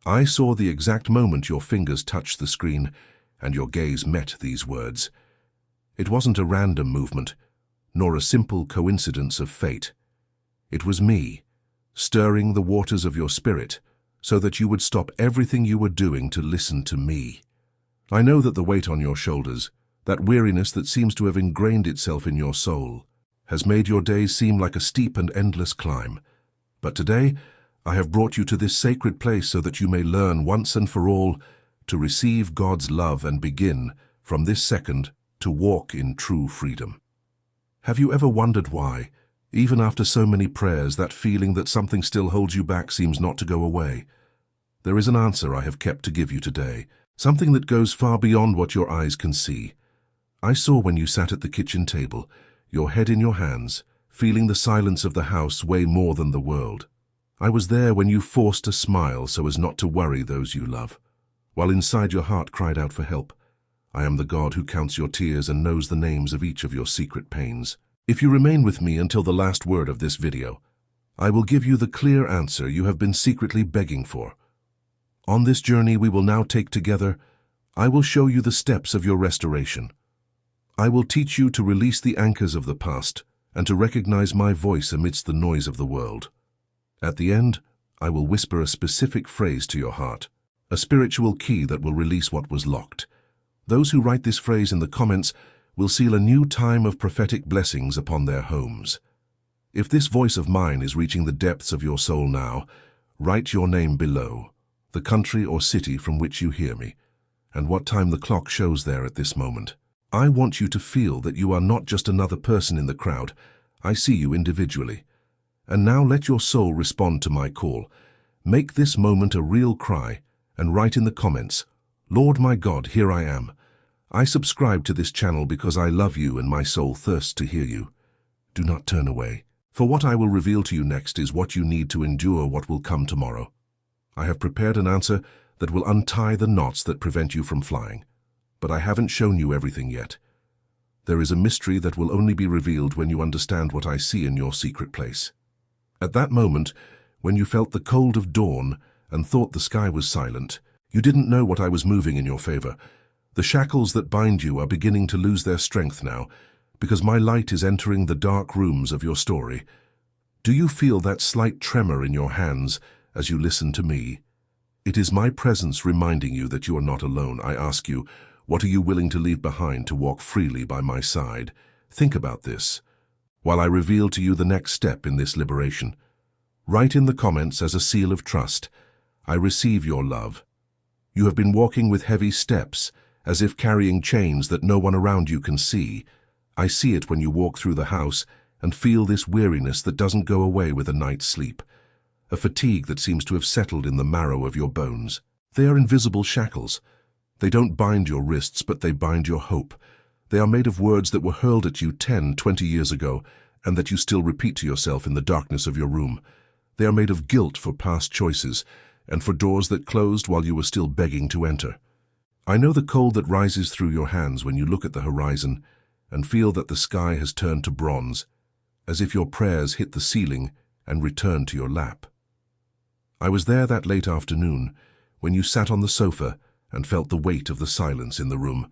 I saw the exact moment your fingers touched the screen and your gaze met these words. It wasn't a random movement, nor a simple coincidence of fate. It was me, stirring the waters of your spirit so that you would stop everything you were doing to listen to me. I know that the weight on your shoulders, that weariness that seems to have ingrained itself in your soul, has made your days seem like a steep and endless climb. But today, I have brought you to this sacred place so that you may learn once and for all to receive God's love and begin, from this second, to walk in true freedom. Have you ever wondered why, even after so many prayers, that feeling that something still holds you back seems not to go away? There is an answer I have kept to give you today, something that goes far beyond what your eyes can see. I saw when you sat at the kitchen table, your head in your hands, feeling the silence of the house weigh more than the world. I was there when you forced a smile so as not to worry those you love, while inside your heart cried out for help. I am the God who counts your tears and knows the names of each of your secret pains. If you remain with me until the last word of this video, I will give you the clear answer you have been secretly begging for. On this journey we will now take together, I will show you the steps of your restoration. I will teach you to release the anchors of the past and to recognize my voice amidst the noise of the world. At the end, I will whisper a specific phrase to your heart, a spiritual key that will release what was locked. Those who write this phrase in the comments will seal a new time of prophetic blessings upon their homes. If this voice of mine is reaching the depths of your soul now, write your name below, the country or city from which you hear me, and what time the clock shows there at this moment. I want you to feel that you are not just another person in the crowd. I see you individually. And now let your soul respond to my call. Make this moment a real cry and write in the comments, Lord my God, here I am. I subscribe to this channel because I love you and my soul thirsts to hear you. Do not turn away. For what I will reveal to you next is what you need to endure what will come tomorrow. I have prepared an answer that will untie the knots that prevent you from flying. But I haven't shown you everything yet. There is a mystery that will only be revealed when you understand what I see in your secret place. At that moment, when you felt the cold of dawn and thought the sky was silent, you didn't know what I was moving in your favor. The shackles that bind you are beginning to lose their strength now, because my light is entering the dark rooms of your story. Do you feel that slight tremor in your hands as you listen to me? It is my presence reminding you that you are not alone. I ask you, what are you willing to leave behind to walk freely by my side? Think about this, while I reveal to you the next step in this liberation. Write in the comments as a seal of trust, I receive your love. You have been walking with heavy steps, as if carrying chains that no one around you can see. I see it when you walk through the house and feel this weariness that doesn't go away with a night's sleep, a fatigue that seems to have settled in the marrow of your bones. They are invisible shackles. They don't bind your wrists, but they bind your hope. They are made of words that were hurled at you 10, 20 years ago, and that you still repeat to yourself in the darkness of your room. They are made of guilt for past choices, and for doors that closed while you were still begging to enter. I know the cold that rises through your hands when you look at the horizon and feel that the sky has turned to bronze, as if your prayers hit the ceiling and returned to your lap. I was there that late afternoon when you sat on the sofa and felt the weight of the silence in the room,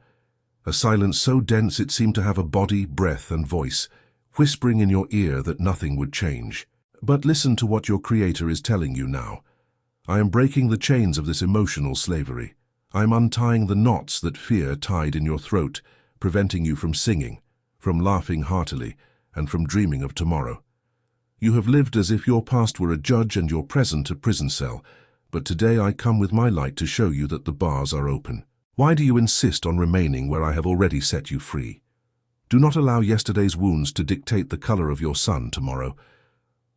a silence so dense it seemed to have a body, breath, and voice, whispering in your ear that nothing would change. But listen to what your Creator is telling you now. I am breaking the chains of this emotional slavery. I am untying the knots that fear tied in your throat, preventing you from singing, from laughing heartily, and from dreaming of tomorrow. You have lived as if your past were a judge and your present a prison cell, but today I come with my light to show you that the bars are open. Why do you insist on remaining where I have already set you free? Do not allow yesterday's wounds to dictate the color of your sun tomorrow.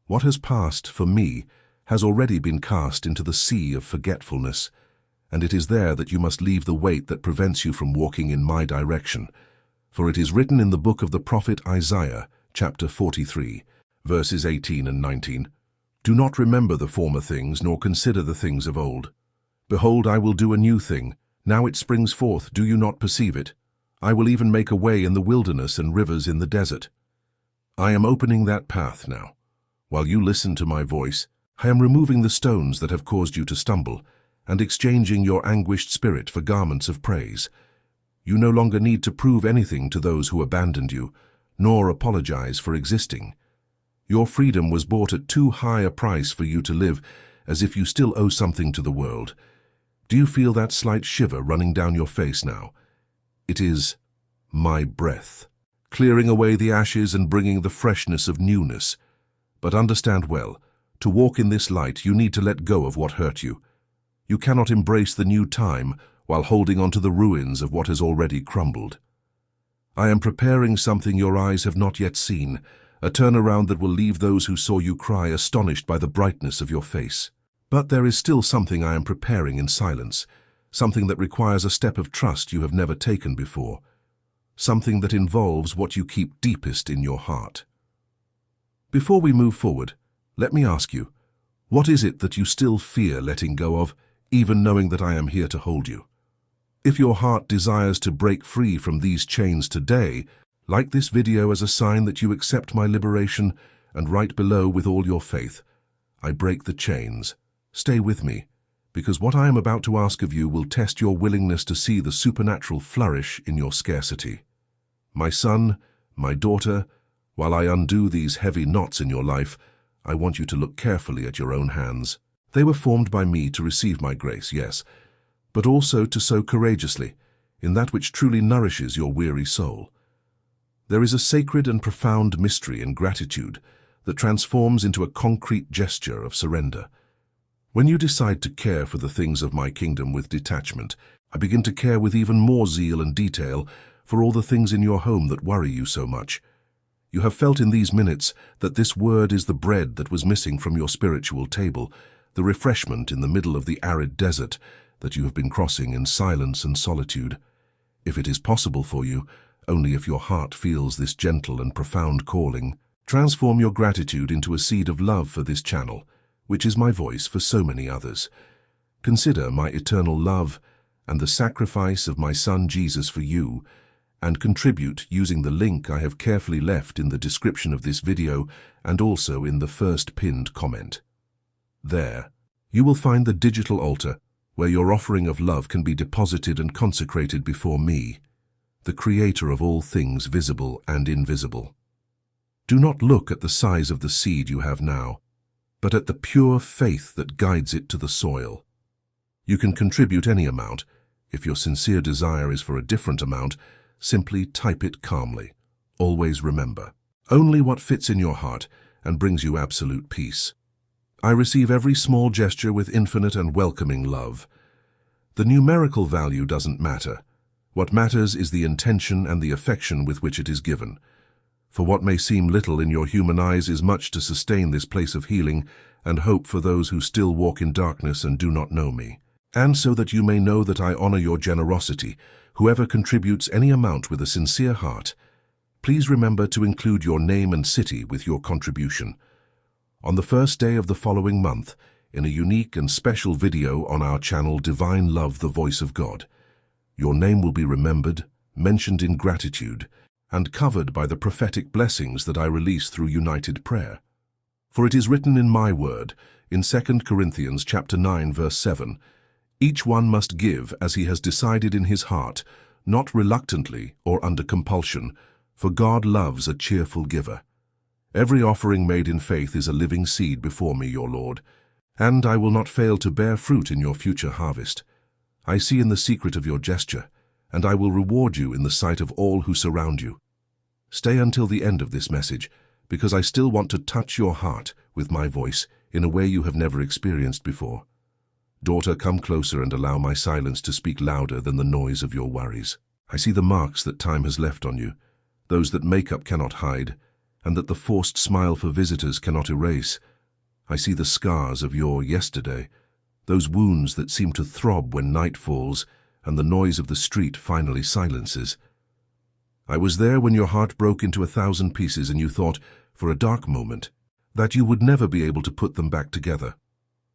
What has passed, for me, has already been cast into the sea of forgetfulness, and it is there that you must leave the weight that prevents you from walking in my direction. For it is written in the book of the prophet Isaiah, chapter 43, verses 18 and 19, Do not remember the former things, nor consider the things of old. Behold, I will do a new thing. Now it springs forth, do you not perceive it? I will even make a way in the wilderness and rivers in the desert. I am opening that path now. While you listen to my voice, I am removing the stones that have caused you to stumble, and exchanging your anguished spirit for garments of praise. You no longer need to prove anything to those who abandoned you, nor apologize for existing. Your freedom was bought at too high a price for you to live as if you still owe something to the world. Do you feel that slight shiver running down your face now? It is my breath, clearing away the ashes and bringing the freshness of newness. But understand well, to walk in this light you need to let go of what hurt you. You cannot embrace the new time while holding on to the ruins of what has already crumbled. I am preparing something your eyes have not yet seen, a turnaround that will leave those who saw you cry astonished by the brightness of your face. But there is still something I am preparing in silence, something that requires a step of trust you have never taken before, something that involves what you keep deepest in your heart. Before we move forward, let me ask you, what is it that you still fear letting go of, even knowing that I am here to hold you? If your heart desires to break free from these chains today, like this video as a sign that you accept my liberation, and write below with all your faith, I break the chains. Stay with me, because what I am about to ask of you will test your willingness to see the supernatural flourish in your scarcity. My son, my daughter, while I undo these heavy knots in your life, I want you to look carefully at your own hands. They were formed by me to receive my grace, yes, but also to sow courageously in that which truly nourishes your weary soul. There is a sacred and profound mystery in gratitude that transforms into a concrete gesture of surrender. When you decide to care for the things of my kingdom with detachment, I begin to care with even more zeal and detail for all the things in your home that worry you so much. You have felt in these minutes that this word is the bread that was missing from your spiritual table, the refreshment in the middle of the arid desert that you have been crossing in silence and solitude. If it is possible for you, only if your heart feels this gentle and profound calling, transform your gratitude into a seed of love for this channel, which is my voice for so many others. Consider my eternal love and the sacrifice of my Son Jesus for you, and contribute using the link I have carefully left in the description of this video and also in the first pinned comment. There, you will find the digital altar where your offering of love can be deposited and consecrated before me, the Creator of all things visible and invisible. Do not look at the size of the seed you have now, but at the pure faith that guides it to the soil. You can contribute any amount. If your sincere desire is for a different amount, simply type it calmly. Always remember, only what fits in your heart and brings you absolute peace. I receive every small gesture with infinite and welcoming love. The numerical value doesn't matter. What matters is the intention and the affection with which it is given. For what may seem little in your human eyes is much to sustain this place of healing and hope for those who still walk in darkness and do not know me. And so that you may know that I honor your generosity, whoever contributes any amount with a sincere heart, please remember to include your name and city with your contribution. On the first day of the following month, in a unique and special video on our channel Divine Love, the Voice of God, your name will be remembered, mentioned in gratitude, and covered by the prophetic blessings that I release through united prayer. For it is written in my word, in 2 Corinthians chapter 9, verse 7, each one must give as he has decided in his heart, not reluctantly or under compulsion, for God loves a cheerful giver. Every offering made in faith is a living seed before me, your Lord, and I will not fail to bear fruit in your future harvest. I see in the secret of your gesture, and I will reward you in the sight of all who surround you. Stay until the end of this message, because I still want to touch your heart with my voice in a way you have never experienced before. Daughter, come closer and allow my silence to speak louder than the noise of your worries. I see the marks that time has left on you, those that makeup cannot hide, and that the forced smile for visitors cannot erase. I see the scars of your yesterday, those wounds that seem to throb when night falls and the noise of the street finally silences. I was there when your heart broke into 1,000 pieces and you thought, for a dark moment, that you would never be able to put them back together.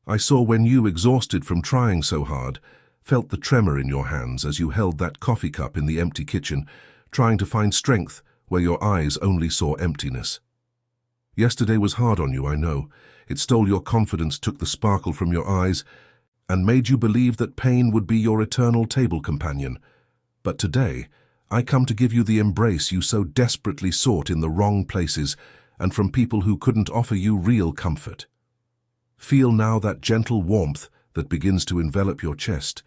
I saw when you, exhausted from trying so hard, felt the tremor in your hands as you held that coffee cup in the empty kitchen, trying to find strength where your eyes only saw emptiness. Yesterday was hard on you, I know. It stole your confidence, took the sparkle from your eyes, and made you believe that pain would be your eternal table companion. But today, I come to give you the embrace you so desperately sought in the wrong places and from people who couldn't offer you real comfort. Feel now that gentle warmth that begins to envelop your chest,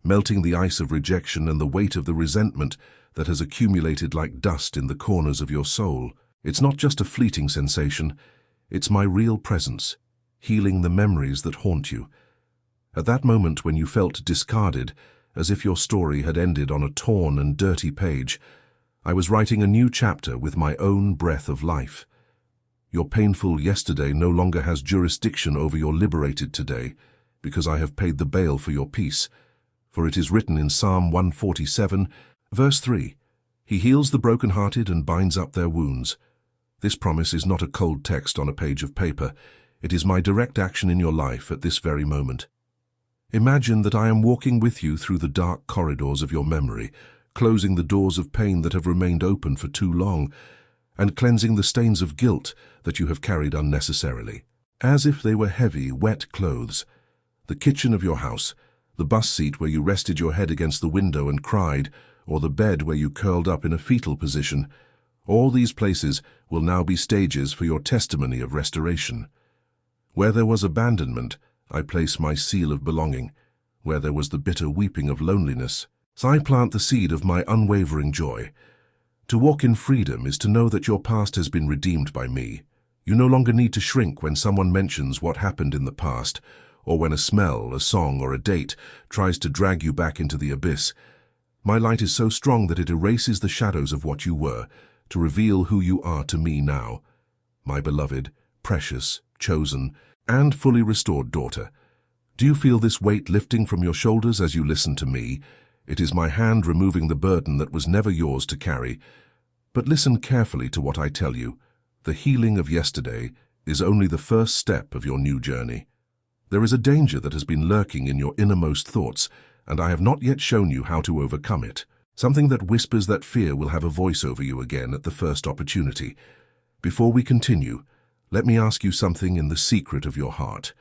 melting the ice of rejection and the weight of the resentment that has accumulated like dust in the corners of your soul. It's not just a fleeting sensation, it's my real presence, healing the memories that haunt you. At that moment when you felt discarded, as if your story had ended on a torn and dirty page, I was writing a new chapter with my own breath of life. Your painful yesterday no longer has jurisdiction over your liberated today, because I have paid the bail for your peace. For it is written in Psalm 147, verse 3, "He heals the brokenhearted and binds up their wounds." This promise is not a cold text on a page of paper. It is my direct action in your life at this very moment. Imagine that I am walking with you through the dark corridors of your memory, closing the doors of pain that have remained open for too long, and cleansing the stains of guilt that you have carried unnecessarily. As if they were heavy, wet clothes. The kitchen of your house, the bus seat where you rested your head against the window and cried, or the bed where you curled up in a fetal position, all these places will now be stages for your testimony of restoration. Where there was abandonment, I place my seal of belonging. Where there was the bitter weeping of loneliness, I plant the seed of my unwavering joy. To walk in freedom is to know that your past has been redeemed by me. You no longer need to shrink when someone mentions what happened in the past, or when a smell, a song, or a date tries to drag you back into the abyss. My light is so strong that it erases the shadows of what you were, to reveal who you are to me now. My beloved, precious, chosen, and fully restored daughter. Do you feel this weight lifting from your shoulders as you listen to me? It is my hand removing the burden that was never yours to carry. But listen carefully to what I tell you. The healing of yesterday is only the first step of your new journey. There is a danger that has been lurking in your innermost thoughts, and I have not yet shown you how to overcome it. Something that whispers that fear will have a voice over you again at the first opportunity. Before we continue, let me ask you something in the secret of your heart.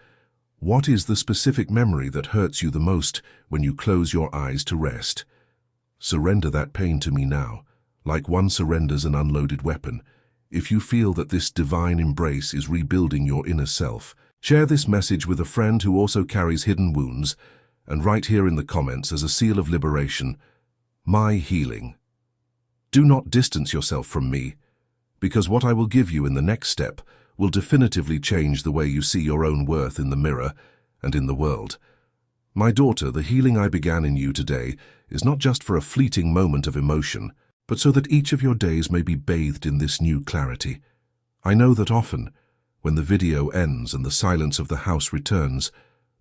What is the specific memory that hurts you the most when you close your eyes to rest? Surrender that pain to me now, like one surrenders an unloaded weapon. If you feel that this divine embrace is rebuilding your inner self, share this message with a friend who also carries hidden wounds, and write here in the comments as a seal of liberation, "My healing." Do not distance yourself from me, because what I will give you in the next step will definitively change the way you see your own worth in the mirror and in the world. My daughter, the healing I began in you today is not just for a fleeting moment of emotion, but so that each of your days may be bathed in this new clarity. I know that often, when the video ends and the silence of the house returns,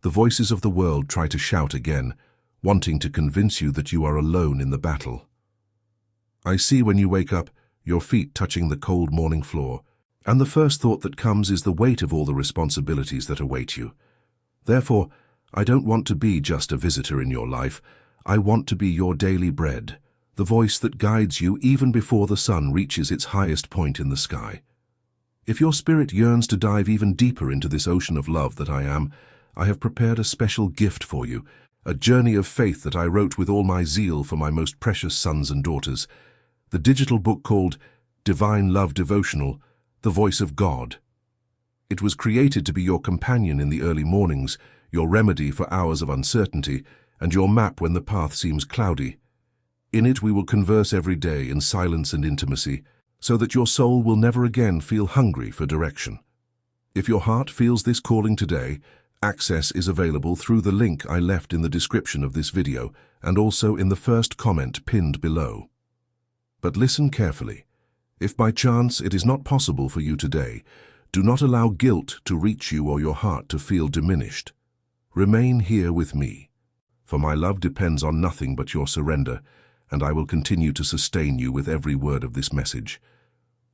the voices of the world try to shout again, wanting to convince you that you are alone in the battle. I see when you wake up, your feet touching the cold morning floor, and the first thought that comes is the weight of all the responsibilities that await you. Therefore, I don't want to be just a visitor in your life. I want to be your daily bread, the voice that guides you even before the sun reaches its highest point in the sky. If your spirit yearns to dive even deeper into this ocean of love that I am, I have prepared a special gift for you, a journey of faith that I wrote with all my zeal for my most precious sons and daughters, the digital book called Divine Love Devotional, The Voice of God. It was created to be your companion in the early mornings, your remedy for hours of uncertainty, and your map when the path seems cloudy. In it we will converse every day in silence and intimacy, so that your soul will never again feel hungry for direction. If your heart feels this calling today, access is available through the link I left in the description of this video and also in the first comment pinned below. But listen carefully. If by chance it is not possible for you today, do not allow guilt to reach you or your heart to feel diminished. Remain here with me, for my love depends on nothing but your surrender, and I will continue to sustain you with every word of this message.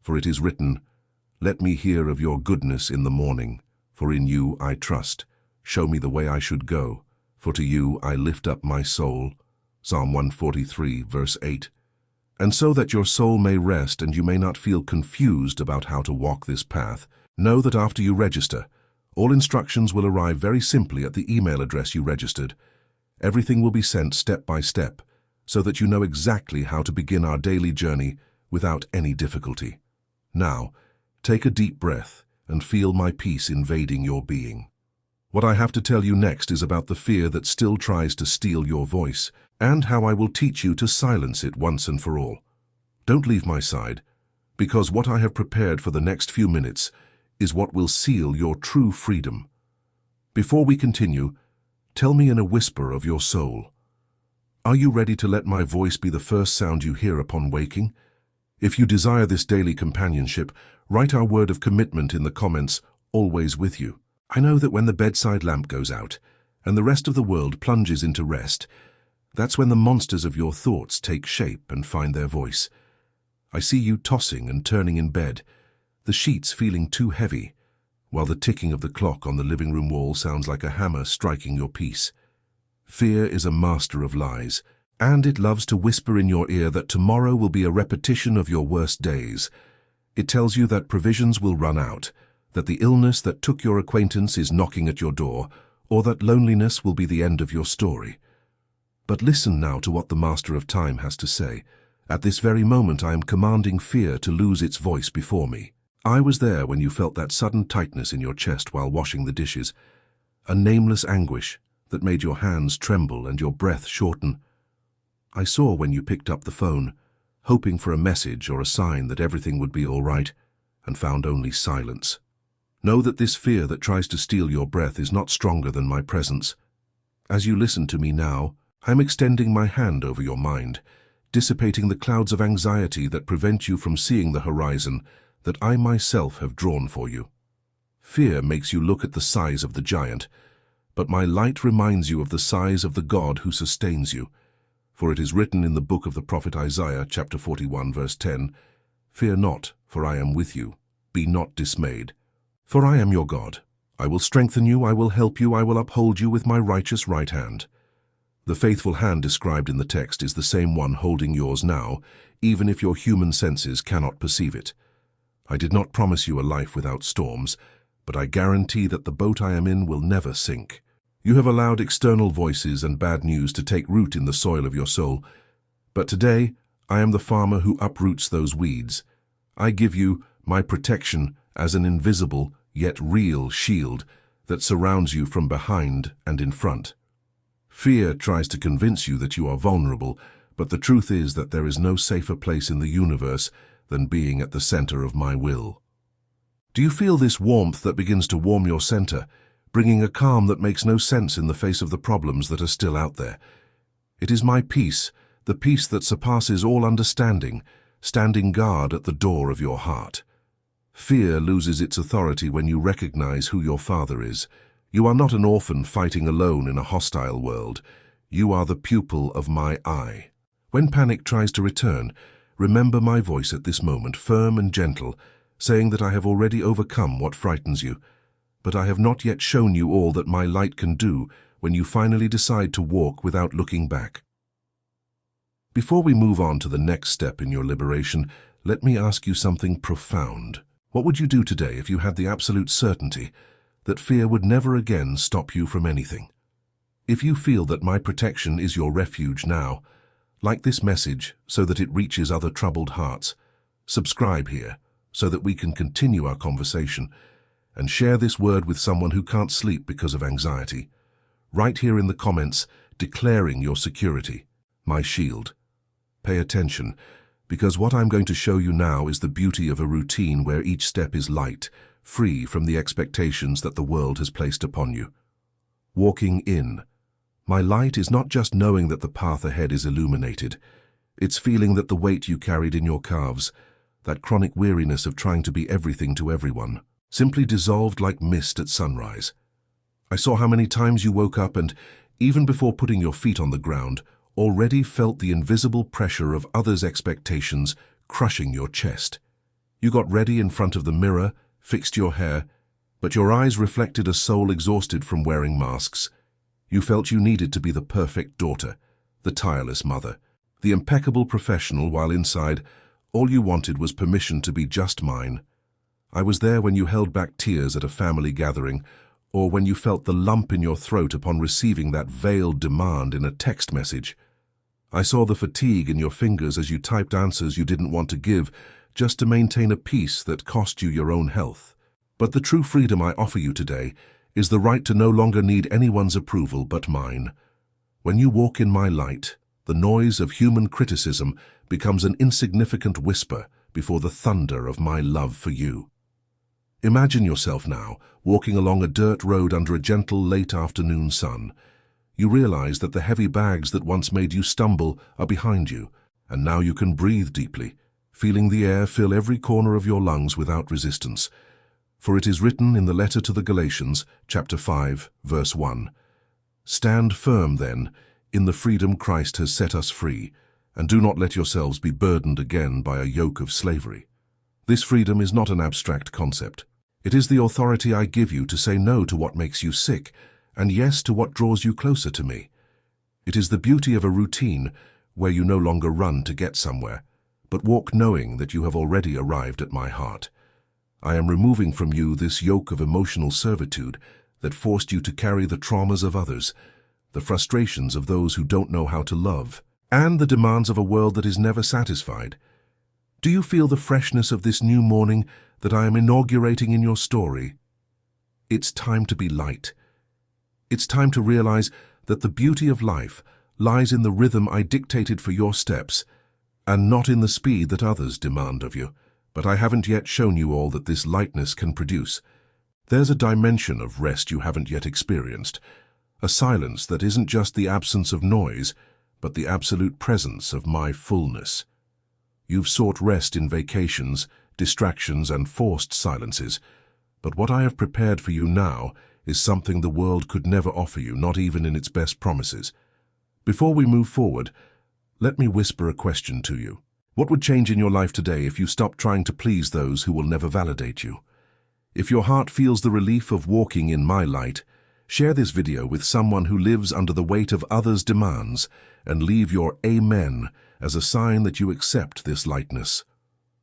For it is written, "Let me hear of your goodness in the morning, for in you I trust. Show me the way I should go, for to you I lift up my soul." Psalm 143, verse 8. And so that your soul may rest and you may not feel confused about how to walk this path, know that after you register, All instructions will arrive very simply at the email address you registered. Everything will be sent step by step, so that you know exactly how to begin our daily journey without any difficulty. Now, take a deep breath and feel my peace invading your being. What I have to tell you next is about the fear that still tries to steal your voice, and how I will teach you to silence it once and for all. Don't leave my side, because what I have prepared for the next few minutes is what will seal your true freedom. Before we continue, tell me in a whisper of your soul. Are you ready to let my voice be the first sound you hear upon waking? If you desire this daily companionship, write our word of commitment in the comments, always with you. I know that when the bedside lamp goes out and the rest of the world plunges into rest, that's when the monsters of your thoughts take shape and find their voice. I see you tossing and turning in bed, the sheets feeling too heavy, while the ticking of the clock on the living room wall sounds like a hammer striking your peace. Fear is a master of lies, and it loves to whisper in your ear that tomorrow will be a repetition of your worst days. It tells you that provisions will run out, that the illness that took your acquaintance is knocking at your door, or that loneliness will be the end of your story. But listen now to what the Master of Time has to say. At this very moment I am commanding fear to lose its voice before me. I was there when you felt that sudden tightness in your chest while washing the dishes, a nameless anguish that made your hands tremble and your breath shorten. I saw when you picked up the phone, hoping for a message or a sign that everything would be all right, and found only silence. Know that this fear that tries to steal your breath is not stronger than my presence. As you listen to me now, I am extending my hand over your mind, dissipating the clouds of anxiety that prevent you from seeing the horizon that I myself have drawn for you. Fear makes you look at the size of the giant, but my light reminds you of the size of the God who sustains you. For it is written in the book of the prophet Isaiah, chapter 41, verse 10, "Fear not, for I am with you. Be not dismayed. For I am your God. I will strengthen you, I will help you, I will uphold you with my righteous right hand." The faithful hand described in the text is the same one holding yours now, even if your human senses cannot perceive it. I did not promise you a life without storms, but I guarantee that the boat I am in will never sink. You have allowed external voices and bad news to take root in the soil of your soul, but today I am the farmer who uproots those weeds. I give you my protection as an invisible yet real shield that surrounds you from behind and in front. Fear tries to convince you that you are vulnerable, but the truth is that there is no safer place in the universe than being at the center of my will. Do you feel this warmth that begins to warm your center, bringing a calm that makes no sense in the face of the problems that are still out there? It is my peace, the peace that surpasses all understanding, standing guard at the door of your heart. Fear loses its authority when you recognize who your Father is. You are not an orphan fighting alone in a hostile world. You are the pupil of my eye. When panic tries to return, remember my voice at this moment, firm and gentle, saying that I have already overcome what frightens you, but I have not yet shown you all that my light can do when you finally decide to walk without looking back. Before we move on to the next step in your liberation, let me ask you something profound. What would you do today if you had the absolute certainty that fear would never again stop you from anything? If you feel that my protection is your refuge now, like this message so that it reaches other troubled hearts. Subscribe here so that we can continue our conversation, and share this word with someone who can't sleep because of anxiety. Write here in the comments, declaring your security, my shield. Pay attention, because what I'm going to show you now is the beauty of a routine where each step is light, free from the expectations that the world has placed upon you. Walking in. My light is not just knowing that the path ahead is illuminated. It's feeling that the weight you carried in your calves, that chronic weariness of trying to be everything to everyone, simply dissolved like mist at sunrise. I saw how many times you woke up and, even before putting your feet on the ground, already felt the invisible pressure of others' expectations crushing your chest. You got ready in front of the mirror, fixed your hair, but your eyes reflected a soul exhausted from wearing masks. You felt you needed to be the perfect daughter, the tireless mother, the impeccable professional, while inside, all you wanted was permission to be just mine. I was there when you held back tears at a family gathering, or when you felt the lump in your throat upon receiving that veiled demand in a text message. I saw the fatigue in your fingers as you typed answers you didn't want to give, just to maintain a peace that cost you your own health. But the true freedom I offer you today is the right to no longer need anyone's approval but mine. When you walk in my light, the noise of human criticism becomes an insignificant whisper before the thunder of my love for you. Imagine yourself now, walking along a dirt road under a gentle late afternoon sun. You realize that the heavy bags that once made you stumble are behind you, and now you can breathe deeply, feeling the air fill every corner of your lungs without resistance. For it is written in the letter to the Galatians, chapter 5, verse 1, "Stand firm, then, in the freedom Christ has set us free, and do not let yourselves be burdened again by a yoke of slavery." This freedom is not an abstract concept. It is the authority I give you to say no to what makes you sick, and yes to what draws you closer to me. It is the beauty of a routine where you no longer run to get somewhere, but walk knowing that you have already arrived at my heart. I am removing from you this yoke of emotional servitude that forced you to carry the traumas of others, the frustrations of those who don't know how to love, and the demands of a world that is never satisfied. Do you feel the freshness of this new morning that I am inaugurating in your story? It's time to be light. It's time to realize that the beauty of life lies in the rhythm I dictated for your steps, and not in the speed that others demand of you. But I haven't yet shown you all that this lightness can produce. There's a dimension of rest you haven't yet experienced, a silence that isn't just the absence of noise, but the absolute presence of my fullness. You've sought rest in vacations, distractions, and forced silences, but what I have prepared for you now is something the world could never offer you, not even in its best promises. Before we move forward, let me whisper a question to you. What would change in your life today if you stopped trying to please those who will never validate you? If your heart feels the relief of walking in my light, share this video with someone who lives under the weight of others' demands and leave your amen as a sign that you accept this lightness.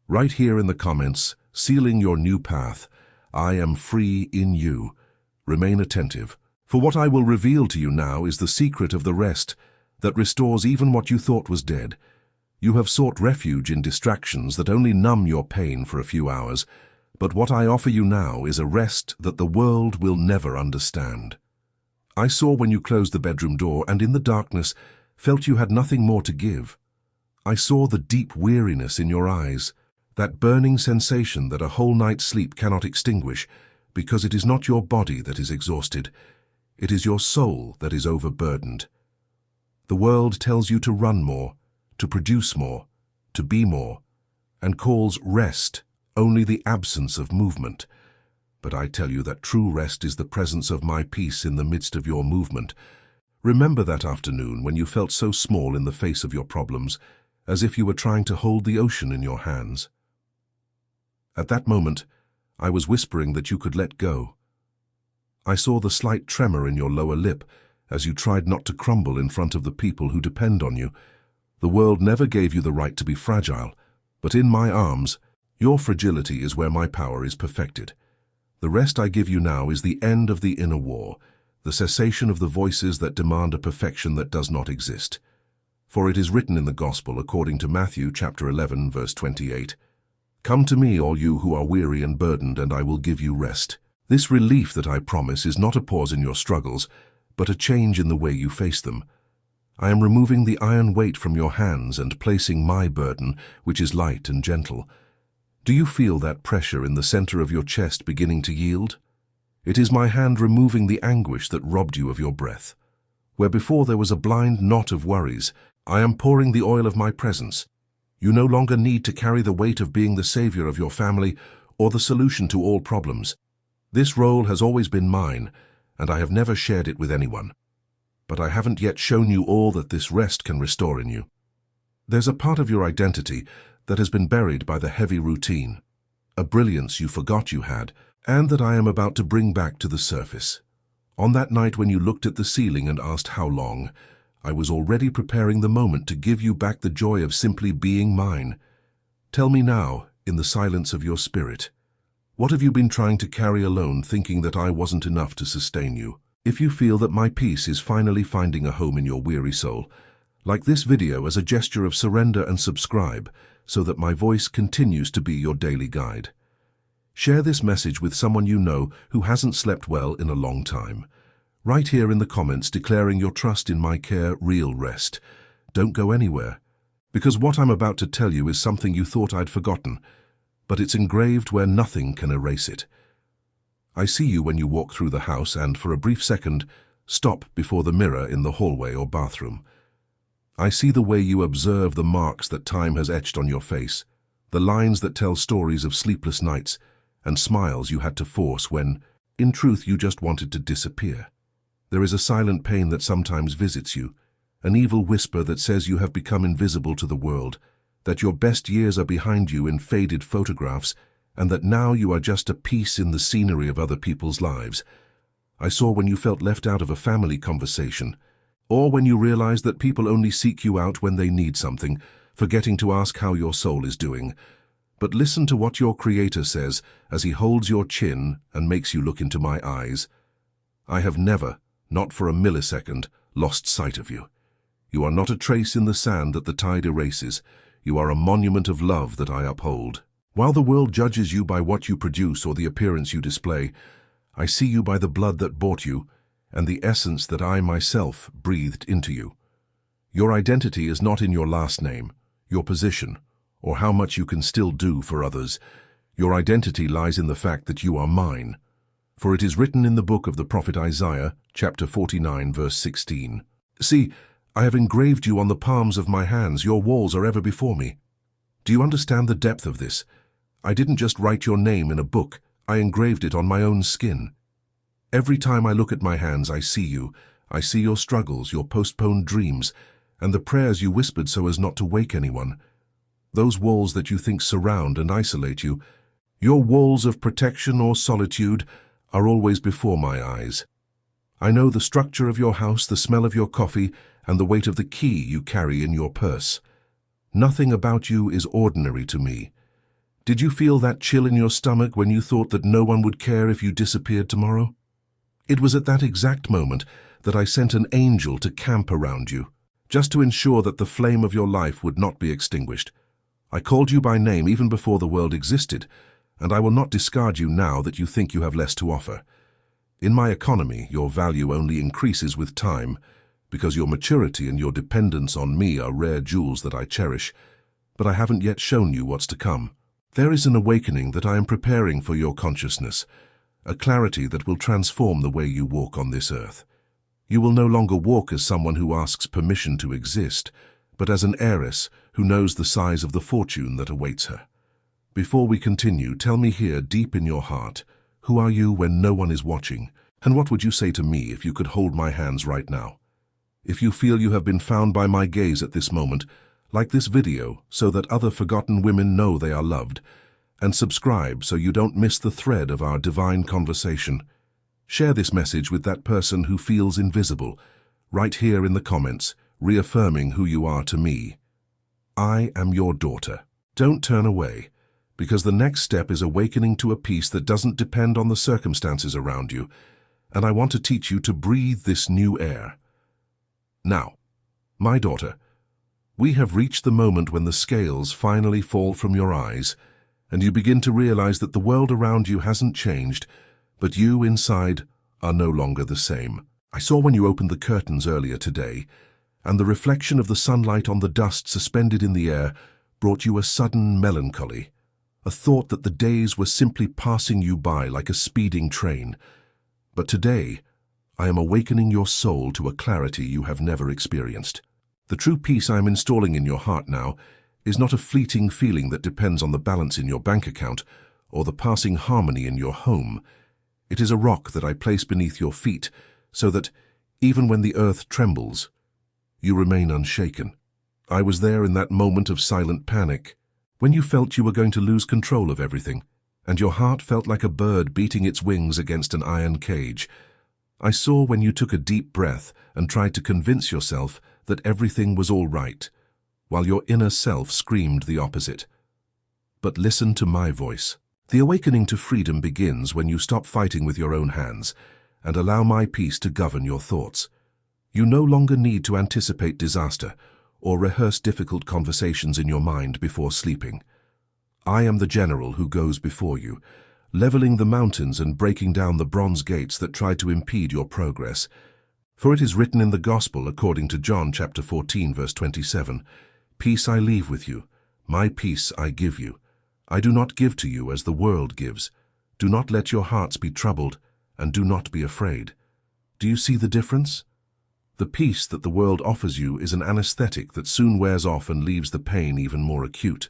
Right here in the comments, sealing your new path, I am free in you. Remain attentive, for what I will reveal to you now is the secret of the rest that restores even what you thought was dead. You have sought refuge in distractions that only numb your pain for a few hours, but what I offer you now is a rest that the world will never understand. I saw when you closed the bedroom door and in the darkness felt you had nothing more to give. I saw the deep weariness in your eyes, that burning sensation that a whole night's sleep cannot extinguish, because it is not your body that is exhausted, it is your soul that is overburdened. The world tells you to run more, to produce more, to be more, and calls rest only the absence of movement. But I tell you that true rest is the presence of my peace in the midst of your movement. Remember that afternoon when you felt so small in the face of your problems, as if you were trying to hold the ocean in your hands. At that moment, I was whispering that you could let go. I saw the slight tremor in your lower lip as you tried not to crumble in front of the people who depend on you. The world never gave you the right to be fragile, but in my arms, your fragility is where my power is perfected. The rest I give you now is the end of the inner war, the cessation of the voices that demand a perfection that does not exist. For it is written in the Gospel according to Matthew chapter 11, verse 28, "Come to me, all you who are weary and burdened, and I will give you rest." This relief that I promise is not a pause in your struggles, but a change in the way you face them. I am removing the iron weight from your hands and placing my burden, which is light and gentle. Do you feel that pressure in the center of your chest beginning to yield? It is my hand removing the anguish that robbed you of your breath. Where before there was a blind knot of worries, I am pouring the oil of my presence. You no longer need to carry the weight of being the savior of your family or the solution to all problems. This role has always been mine, and I have never shared it with anyone. But I haven't yet shown you all that this rest can restore in you. There's a part of your identity that has been buried by the heavy routine, a brilliance you forgot you had, and that I am about to bring back to the surface. On that night when you looked at the ceiling and asked how long, I was already preparing the moment to give you back the joy of simply being mine. Tell me now, in the silence of your spirit, What have you been trying to carry alone, thinking that I wasn't enough to sustain you? If you feel that my peace is finally finding a home in your weary soul, like this video as a gesture of surrender and subscribe so that my voice continues to be your daily guide. Share this message with someone you know who hasn't slept well in a long time. Write here in the comments declaring your trust in my care, real rest. Don't go anywhere, because what I'm about to tell you is something you thought I'd forgotten, but it's engraved where nothing can erase it. I see you when you walk through the house and, for a brief second, stop before the mirror in the hallway or bathroom. I see the way you observe the marks that time has etched on your face, the lines that tell stories of sleepless nights, and smiles you had to force when, in truth, you just wanted to disappear. There is a silent pain that sometimes visits you, an evil whisper that says you have become invisible to the world, that your best years are behind you in faded photographs, and that now you are just a piece in the scenery of other people's lives. I saw when you felt left out of a family conversation, or when you realized that people only seek you out when they need something, forgetting to ask how your soul is doing. But listen to what your Creator says as He holds your chin and makes you look into my eyes. I have never, not for a millisecond, lost sight of you. You are not a trace in the sand that the tide erases. You are a monument of love that I uphold. While the world judges you by what you produce or the appearance you display, I see you by the blood that bought you and the essence that I myself breathed into you. Your identity is not in your last name, your position, or how much you can still do for others. Your identity lies in the fact that you are mine. For it is written in the book of the prophet Isaiah, chapter 49, verse 16. See, I have engraved you on the palms of my hands. Your walls are ever before me. Do you understand the depth of this? I didn't just write your name in a book. I engraved it on my own skin. Every time I look at my hands, I see you. I see your struggles, your postponed dreams, and the prayers you whispered so as not to wake anyone. Those walls that you think surround and isolate you, your walls of protection or solitude, are always before my eyes. I know the structure of your house, the smell of your coffee, and the weight of the key you carry in your purse. Nothing about you is ordinary to me. Did you feel that chill in your stomach when you thought that no one would care if you disappeared tomorrow? It was at that exact moment that I sent an angel to camp around you, just to ensure that the flame of your life would not be extinguished. I called you by name even before the world existed, and I will not discard you now that you think you have less to offer. In my economy, your value only increases with time, because your maturity and your dependence on me are rare jewels that I cherish, but I haven't yet shown you what's to come. There is an awakening that I am preparing for your consciousness, a clarity that will transform the way you walk on this earth. You will no longer walk as someone who asks permission to exist, but as an heiress who knows the size of the fortune that awaits her. Before we continue, tell me here, deep in your heart, who are you when no one is watching, and what would you say to me if you could hold my hands right now? If you feel you have been found by my gaze at this moment, like this video so that other forgotten women know they are loved, and subscribe so you don't miss the thread of our divine conversation. Share this message with that person who feels invisible, right here in the comments, reaffirming who you are to me. I am your daughter. Don't turn away, because the next step is awakening to a peace that doesn't depend on the circumstances around you, and I want to teach you to breathe this new air. Now, my daughter, we have reached the moment when the scales finally fall from your eyes, and you begin to realize that the world around you hasn't changed, but you inside are no longer the same. I saw when you opened the curtains earlier today, and the reflection of the sunlight on the dust suspended in the air brought you a sudden melancholy, a thought that the days were simply passing you by like a speeding train. But today, I am awakening your soul to a clarity you have never experienced. The true peace I am installing in your heart now is not a fleeting feeling that depends on the balance in your bank account or the passing harmony in your home. It is a rock that I place beneath your feet so that, even when the earth trembles, you remain unshaken. I was there in that moment of silent panic, when you felt you were going to lose control of everything, and your heart felt like a bird beating its wings against an iron cage. I saw when you took a deep breath and tried to convince yourself that everything was all right, while your inner self screamed the opposite. But listen to my voice. The awakening to freedom begins when you stop fighting with your own hands and allow my peace to govern your thoughts. You no longer need to anticipate disaster or rehearse difficult conversations in your mind before sleeping. I am the general who goes before you, leveling the mountains and breaking down the bronze gates that try to impede your progress. For it is written in the Gospel according to John chapter 14 verse 27, "Peace I leave with you, my peace I give you. I do not give to you as the world gives. Do not let your hearts be troubled, and do not be afraid." Do you see the difference? The peace that the world offers you is an anesthetic that soon wears off and leaves the pain even more acute.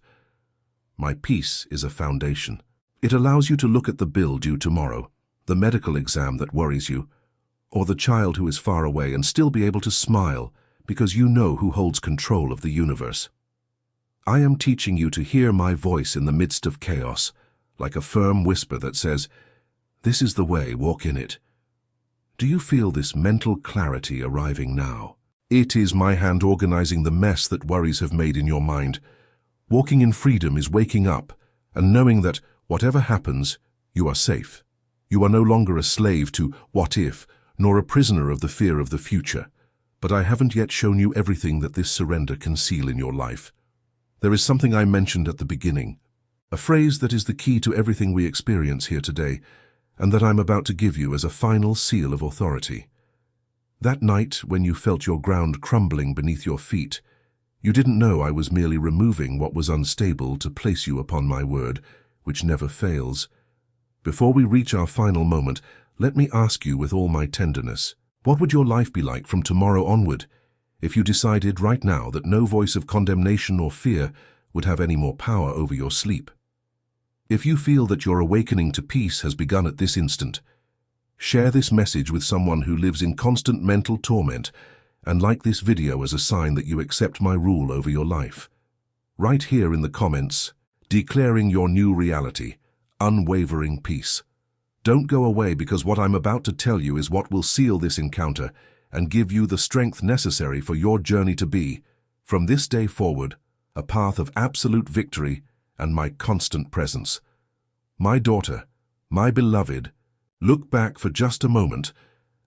My peace is a foundation. It allows you to look at the bill due tomorrow, the medical exam that worries you, or the child who is far away and still be able to smile because you know who holds control of the universe. I am teaching you to hear my voice in the midst of chaos, like a firm whisper that says, "This is the way, walk in it." Do you feel this mental clarity arriving now? It is my hand organizing the mess that worries have made in your mind. Walking in freedom is waking up and knowing that, whatever happens, you are safe. You are no longer a slave to what if, nor a prisoner of the fear of the future. But I haven't yet shown you everything that this surrender can seal in your life. There is something I mentioned at the beginning, a phrase that is the key to everything we experience here today, and that I'm about to give you as a final seal of authority. That night, when you felt your ground crumbling beneath your feet, you didn't know I was merely removing what was unstable to place you upon my word, which never fails. Before we reach our final moment, let me ask you with all my tenderness, what would your life be like from tomorrow onward if you decided right now that no voice of condemnation or fear would have any more power over your sleep? If you feel that your awakening to peace has begun at this instant, share this message with someone who lives in constant mental torment and like this video as a sign that you accept my rule over your life. Right here in the comments, declaring your new reality, unwavering peace. Don't go away because what I'm about to tell you is what will seal this encounter and give you the strength necessary for your journey to be, from this day forward, a path of absolute victory and my constant presence. My daughter, my beloved, look back for just a moment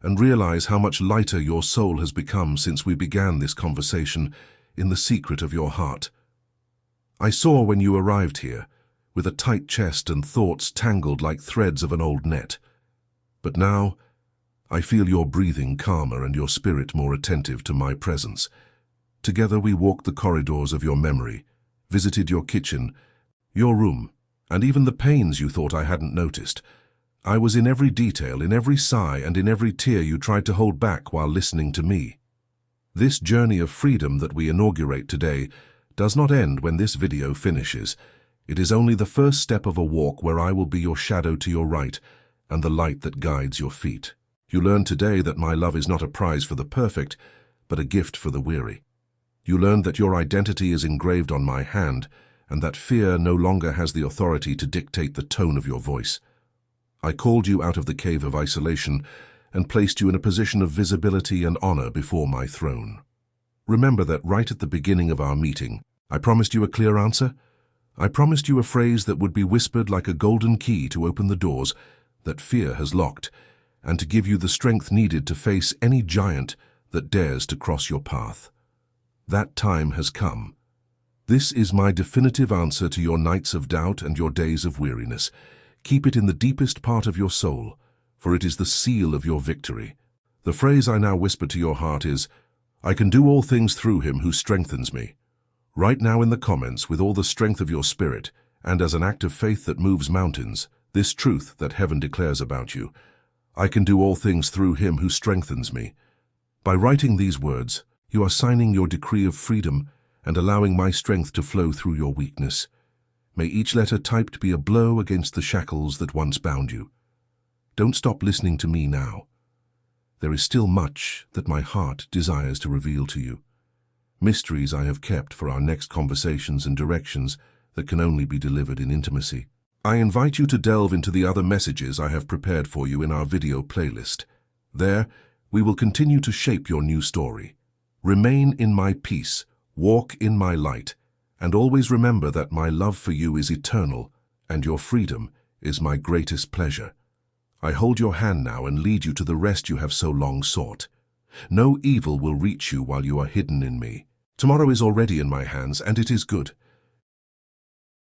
and realize how much lighter your soul has become since we began this conversation in the secret of your heart. I saw when you arrived here, with a tight chest and thoughts tangled like threads of an old net. But now, I feel your breathing calmer and your spirit more attentive to my presence. Together we walked the corridors of your memory, visited your kitchen, your room, and even the pains you thought I hadn't noticed. I was in every detail, in every sigh, and in every tear you tried to hold back while listening to me. This journey of freedom that we inaugurate today does not end when this video finishes. It is only the first step of a walk where I will be your shadow to your right and the light that guides your feet. You learned today that my love is not a prize for the perfect, but a gift for the weary. You learned that your identity is engraved on my hand, and that fear no longer has the authority to dictate the tone of your voice. I called you out of the cave of isolation and placed you in a position of visibility and honor before my throne. Remember that right at the beginning of our meeting, I promised you a clear answer. I promised you a phrase that would be whispered like a golden key to open the doors that fear has locked, and to give you the strength needed to face any giant that dares to cross your path. That time has come. This is my definitive answer to your nights of doubt and your days of weariness. Keep it in the deepest part of your soul, for it is the seal of your victory. The phrase I now whisper to your heart is, "I can do all things through him who strengthens me." Write now in the comments, with all the strength of your spirit, and as an act of faith that moves mountains, this truth that heaven declares about you: I can do all things through him who strengthens me. By writing these words, you are signing your decree of freedom and allowing my strength to flow through your weakness. May each letter typed be a blow against the shackles that once bound you. Don't stop listening to me now. There is still much that my heart desires to reveal to you. Mysteries I have kept for our next conversations and directions that can only be delivered in intimacy. I invite you to delve into the other messages I have prepared for you in our video playlist. There, we will continue to shape your new story. Remain in my peace, walk in my light, and always remember that my love for you is eternal and your freedom is my greatest pleasure. I hold your hand now and lead you to the rest you have so long sought. No evil will reach you while you are hidden in me. Tomorrow is already in my hands, and it is good.